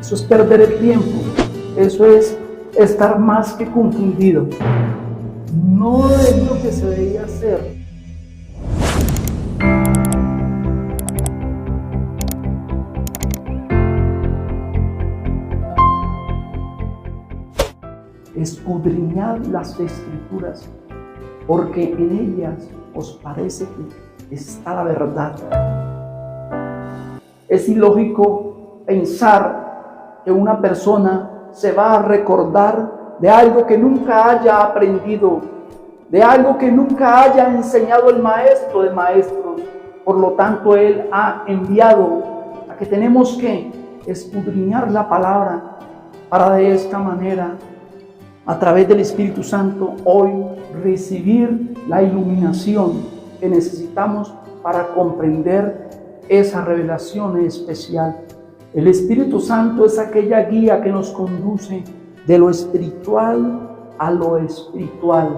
Eso es perder el tiempo. Eso es estar más que confundido. No es lo que se debía hacer. Escudriñad las Escrituras, porque en ellas os parece que está la verdad. Es ilógico pensar que una persona se va a recordar de algo que nunca haya aprendido, de algo que nunca haya enseñado el maestro de maestros. Por lo tanto, Él ha enviado a que tenemos que escudriñar la palabra para de esta manera, a través del Espíritu Santo, hoy recibir la iluminación que necesitamos para comprender esa revelación especial. El Espíritu Santo es aquella guía que nos conduce de lo espiritual a lo espiritual.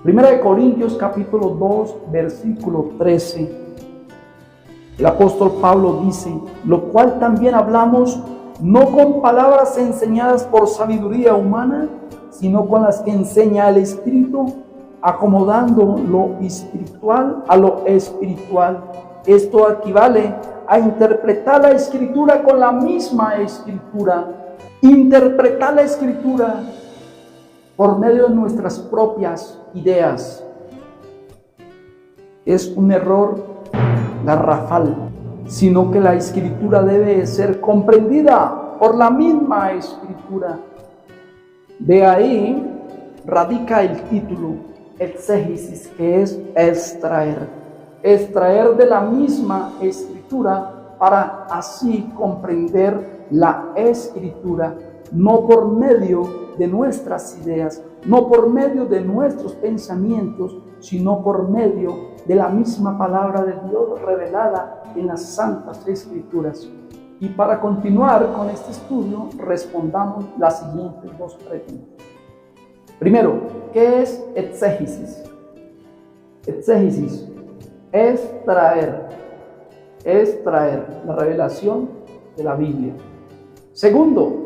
Primera de Corintios capítulo 2, versículo 13. El apóstol Pablo dice: lo cual también hablamos no con palabras enseñadas por sabiduría humana, sino con las que enseña el Espíritu, acomodando lo espiritual a lo espiritual. Esto equivale a interpretar la Escritura con la misma Escritura. Interpretar la Escritura por medio de nuestras propias ideas es un error garrafal, sino que la Escritura debe ser comprendida por la misma Escritura. De ahí radica el título, exégesis, que es extraer de la misma Escritura para así comprender la Escritura, no por medio de nuestras ideas, no por medio de nuestros pensamientos, sino por medio de la misma palabra de Dios revelada en las Santas Escrituras. Y para continuar con este estudio, respondamos las siguientes dos preguntas. Primero, ¿qué es exégesis? Exégesis es traer la revelación de la Biblia. Segundo,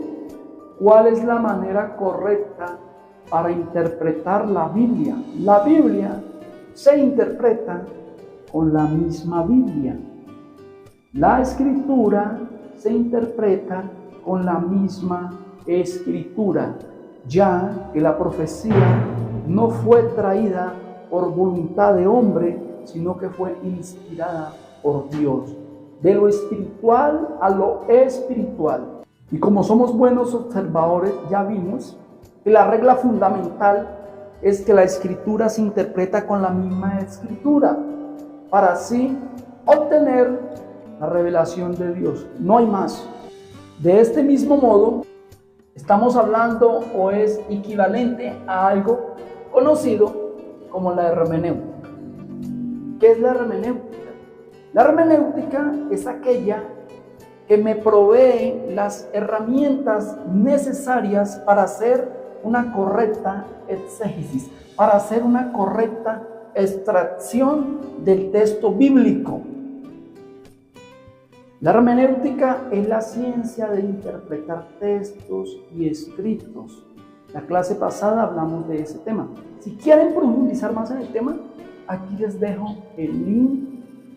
¿cuál es la manera correcta para interpretar la Biblia? La Biblia se interpreta con la misma Biblia. La Escritura se interpreta con la misma Escritura, ya que la profecía no fue traída por voluntad de hombre, sino que fue inspirada por Dios. De lo espiritual a lo espiritual. Y como somos buenos observadores, ya vimos que la regla fundamental es que la Escritura se interpreta con la misma Escritura, para así obtener la revelación de Dios. No hay más. De este mismo modo, estamos hablando o es equivalente a algo conocido como la hermenéutica. ¿Qué es la hermenéutica? La hermenéutica es aquella que me provee las herramientas necesarias para hacer una correcta exégesis, para hacer una correcta extracción del texto bíblico. La hermenéutica es la ciencia de interpretar textos y escritos. La clase pasada hablamos de ese tema. Si quieren profundizar más en el tema, aquí les dejo el link.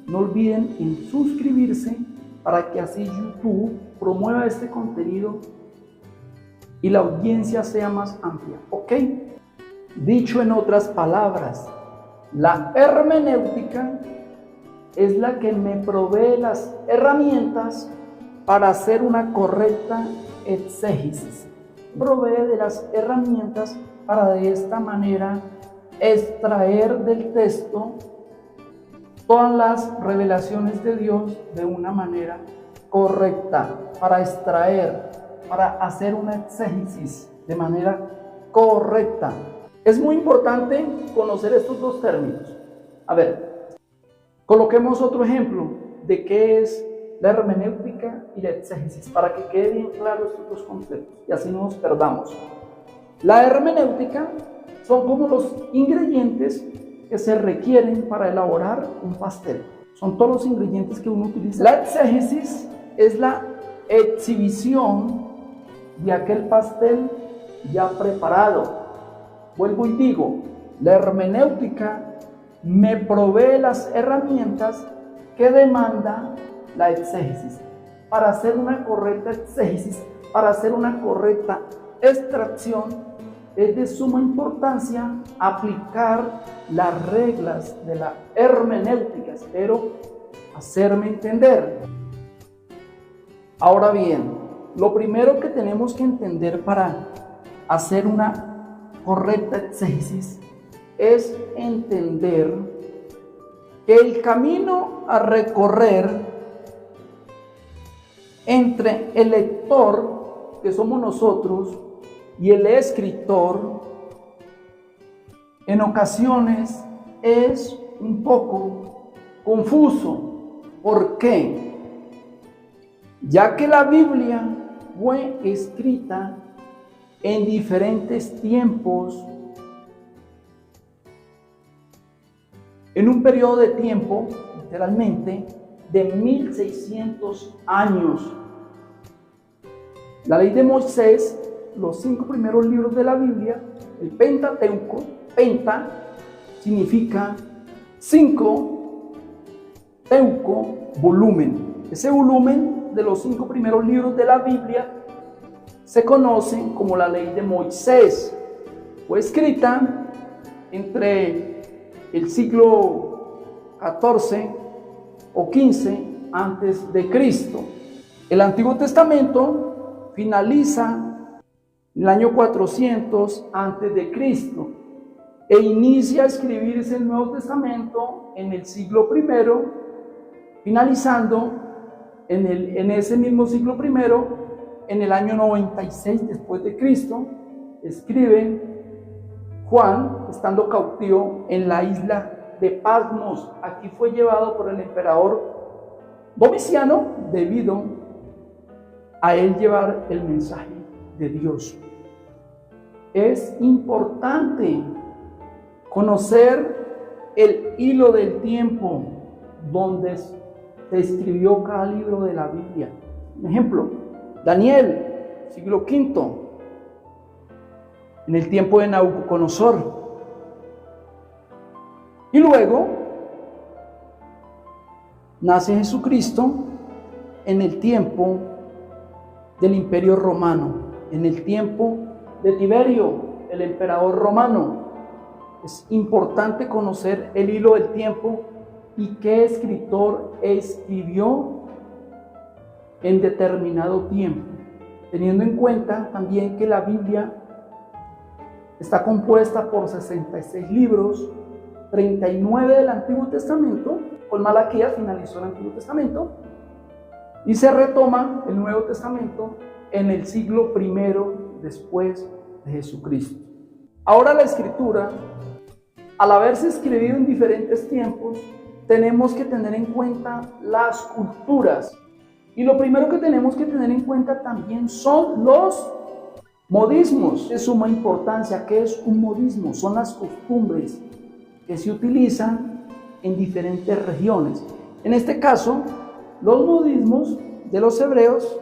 No olviden en suscribirse para que así YouTube promueva este contenido y la audiencia sea más amplia. ¿Ok? Dicho en otras palabras, la hermenéutica es la que me provee las herramientas para hacer una correcta exégesis. Provee de las herramientas para de esta manera extraer del texto todas las revelaciones de Dios de una manera correcta, para extraer, para hacer una exégesis de manera correcta. Es muy importante conocer estos dos términos. A ver, coloquemos otro ejemplo de qué es la hermenéutica y la exégesis, para que quede bien claro estos dos conceptos y así no nos perdamos. La hermenéutica son como los ingredientes que se requieren para elaborar un pastel. Son todos los ingredientes que uno utiliza. La exégesis es la exhibición de aquel pastel ya preparado. Vuelvo y digo, la hermenéutica me provee las herramientas que demanda la exégesis. Para hacer una correcta exégesis, para hacer una correcta extracción, es de suma importancia aplicar las reglas de la hermenéutica. Espero hacerme entender. Ahora bien, lo primero que tenemos que entender para hacer una correcta exégesis es entender que el camino a recorrer entre el lector, que somos nosotros, y el escritor, en ocasiones es un poco confuso. ¿Por qué? Ya que la Biblia fue escrita en diferentes tiempos, en un periodo de tiempo, literalmente, de 1600 años. La ley de Moisés, los 5 primeros libros de la Biblia, el Pentateuco, penta significa 5, teuco, volumen. Ese volumen de los 5 primeros libros de la Biblia se conoce como la ley de Moisés. Fue escrita entre el siglo XIV o XV antes de Cristo. El Antiguo Testamento finaliza en el año 400 antes de Cristo e inicia a escribirse el Nuevo Testamento en el siglo I, finalizando en ese mismo siglo I, en el año 96 después de Cristo, escribe Juan, estando cautivo en la isla de Patmos. Aquí fue llevado por el emperador Domiciano debido a él llevar el mensaje de Dios. Es importante conocer el hilo del tiempo donde se escribió cada libro de la Biblia. Por ejemplo, Daniel, siglo V, en el tiempo de Nabucodonosor. Y luego nace Jesucristo en el tiempo del Imperio Romano, en el tiempo de Tiberio, el emperador romano. Es importante conocer el hilo del tiempo y qué escritor escribió en determinado tiempo, teniendo en cuenta también que la Biblia está compuesta por 66 libros, 39 del Antiguo Testamento. Con Malaquías finalizó el Antiguo Testamento y se retoma el Nuevo Testamento en el siglo I después de Jesucristo. Ahora la Escritura, al haberse escrito en diferentes tiempos, tenemos que tener en cuenta las culturas. Y lo primero que tenemos que tener en cuenta también son los modismos. De suma importancia. ¿Qué es un modismo? Son las costumbres que se utilizan en diferentes regiones. En este caso, los modismos de los hebreos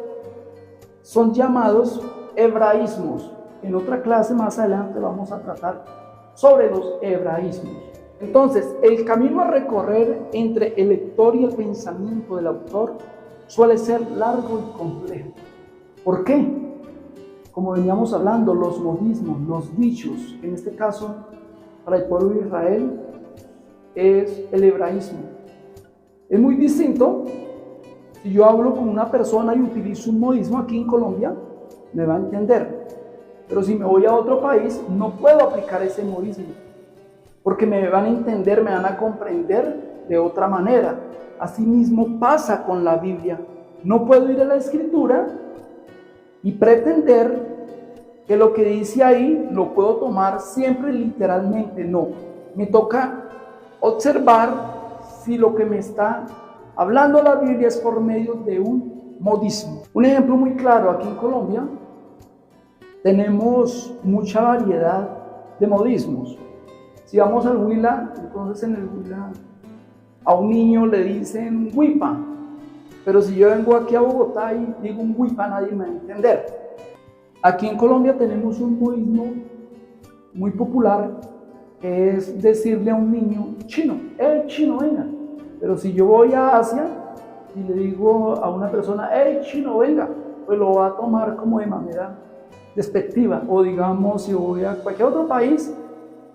son llamados hebraísmos. En otra clase más adelante vamos a tratar sobre los hebraísmos. Entonces, el camino a recorrer entre el lector y el pensamiento del autor suele ser largo y complejo. ¿Por qué? Como veníamos hablando, los modismos, los dichos, en este caso, para el pueblo de Israel, es el hebraísmo. Es muy distinto si yo hablo con una persona y utilizo un modismo aquí en Colombia, me va a entender. Pero si me voy a otro país, no puedo aplicar ese modismo, porque me van a entender, me van a comprender de otra manera. Asimismo pasa con la Biblia. No puedo ir a la Escritura y pretender que lo que dice ahí lo puedo tomar siempre literalmente. No, me toca observar si lo que me está hablando la Biblia es por medio de un modismo. Un ejemplo muy claro, aquí en Colombia tenemos mucha variedad de modismos. Si vamos al Huila, entonces en el Huila a un niño le dicen huipa. Pero si yo vengo aquí a Bogotá y digo un wipa, nadie me va a entender. Aquí en Colombia tenemos un modismo muy popular, que es decirle a un niño chino, chino, venga. Pero si yo voy a Asia y le digo a una persona, chino, venga, pues lo va a tomar como de manera despectiva. O digamos, si voy a cualquier otro país,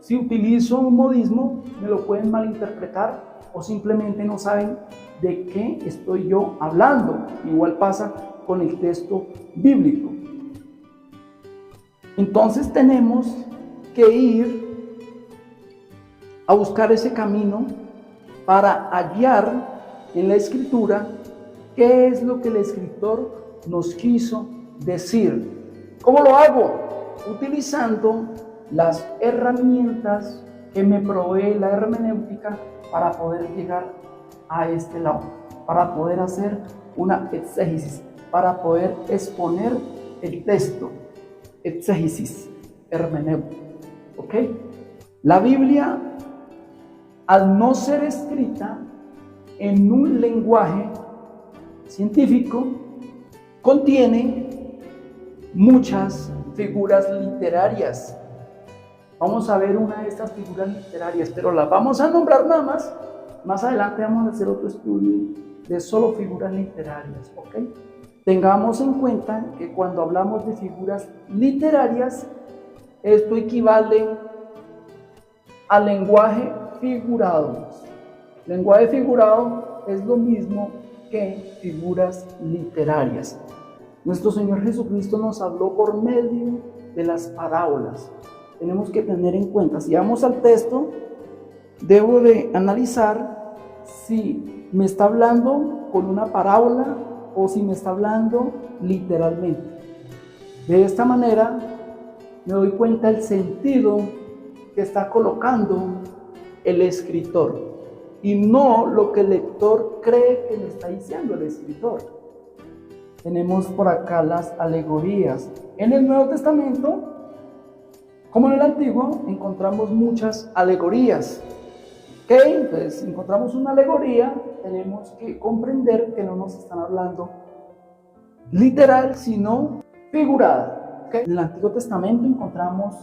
si utilizo un modismo, me lo pueden malinterpretar o simplemente no saben de qué estoy yo hablando. Igual pasa con el texto bíblico. Entonces tenemos que ir a buscar ese camino para hallar en la Escritura qué es lo que el escritor nos quiso decir. ¿Cómo lo hago? Utilizando las herramientas que me provee la hermenéutica para poder llegar a este lado, para poder hacer una exégesis, para poder exponer el texto. Exégesis, hermenéutica. ¿Ok? La Biblia, al no ser escrita en un lenguaje científico, contiene muchas figuras literarias. Vamos a ver una de estas figuras literarias, pero las vamos a nombrar nada más. Más adelante vamos a hacer otro estudio de solo figuras literarias, ¿ok? Tengamos en cuenta que cuando hablamos de figuras literarias, esto equivale al lenguaje figurado. Lenguaje figurado es lo mismo que figuras literarias. Nuestro Señor Jesucristo nos habló por medio de las parábolas. Tenemos que tener en cuenta, si vamos al texto, debo de analizar si me está hablando con una parábola o si me está hablando literalmente. De esta manera me doy cuenta del sentido que está colocando el escritor y no lo que el lector cree que le está diciendo el escritor. Tenemos por acá las alegorías. En el Nuevo Testamento, como en el Antiguo, encontramos muchas alegorías. ¿Ok? Entonces, si encontramos una alegoría, tenemos que comprender que no nos están hablando literal, sino figurada. ¿Ok? En el Antiguo Testamento encontramos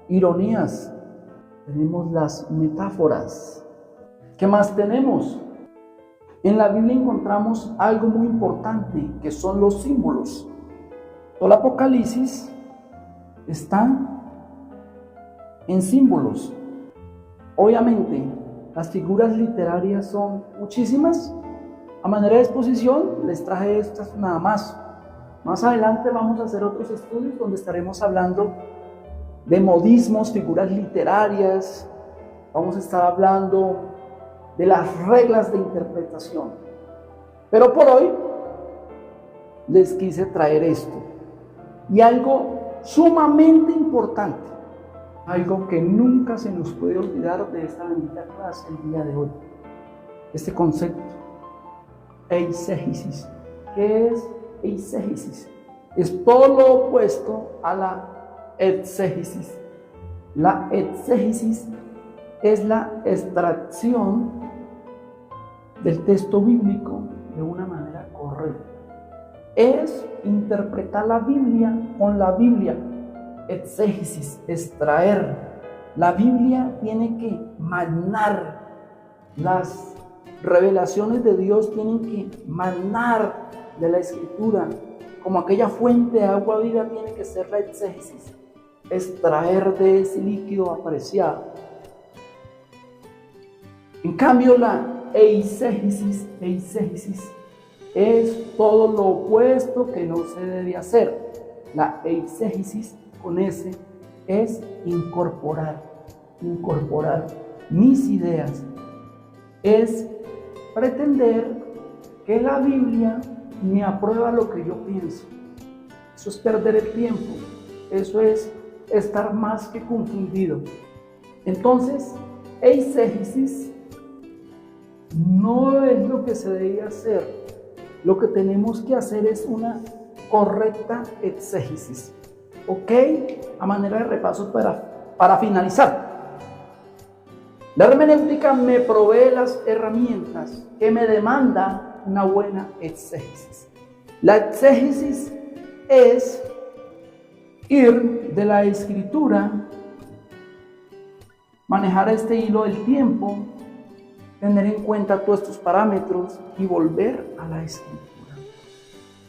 ironías, tenemos las metáforas. ¿Qué más tenemos? En la Biblia encontramos algo muy importante, que son los símbolos. Todo el Apocalipsis está en símbolos. Obviamente, las figuras literarias son muchísimas. A manera de exposición, les traje estas nada más. Más adelante vamos a hacer otros estudios donde estaremos hablando de modismos, figuras literarias. Vamos a estar hablando de las reglas de interpretación. Pero por hoy les quise traer esto. Y algo sumamente importante, algo que nunca se nos puede olvidar de esta bendita clase el día de hoy. Este concepto, eisegesis. ¿Qué es eisegesis? Es todo lo opuesto a la exégesis. La exégesis es la extracción del texto bíblico de una manera correcta. Es interpretar la Biblia con la Biblia. Exégesis, extraer. La Biblia tiene que manar. Las revelaciones de Dios tienen que manar de la Escritura. Como aquella fuente de agua viva tiene que ser la exégesis. Extraer de ese líquido apreciado. En cambio, la eisegesis es todo lo opuesto que no se debe hacer. La eisegesis con S es incorporar mis ideas. Es pretender que la Biblia me aprueba lo que yo pienso. Eso es perder el tiempo. Eso es estar más que confundido. Entonces, eisegesis no es lo que se debe hacer. Lo que tenemos que hacer es una correcta exégesis. ¿Ok? A manera de repaso para finalizar. La hermenéutica me provee las herramientas que me demanda dar una buena exégesis. La exégesis es ir de la escritura, manejar este hilo del tiempo, tener en cuenta todos estos parámetros y volver a la escritura.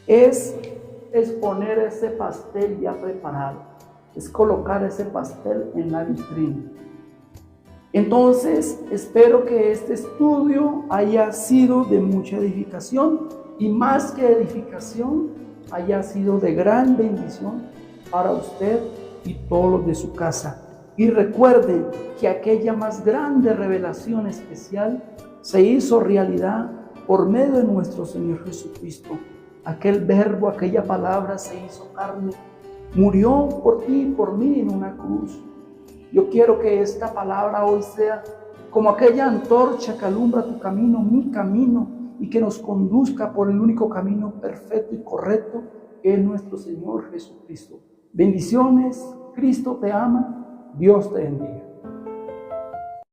Es exponer ese pastel ya preparado, es colocar ese pastel en la vitrina. Entonces, espero que este estudio haya sido de mucha edificación y más que edificación, haya sido de gran bendición para usted y todos los de su casa. Y recuerden que aquella más grande revelación especial se hizo realidad por medio de nuestro Señor Jesucristo. Aquel verbo, aquella palabra se hizo carne, murió por ti y por mí en una cruz. Yo quiero que esta palabra hoy sea como aquella antorcha que alumbra tu camino, mi camino, y que nos conduzca por el único camino perfecto y correcto, que es nuestro Señor Jesucristo. Bendiciones, Cristo te ama, Dios te bendiga.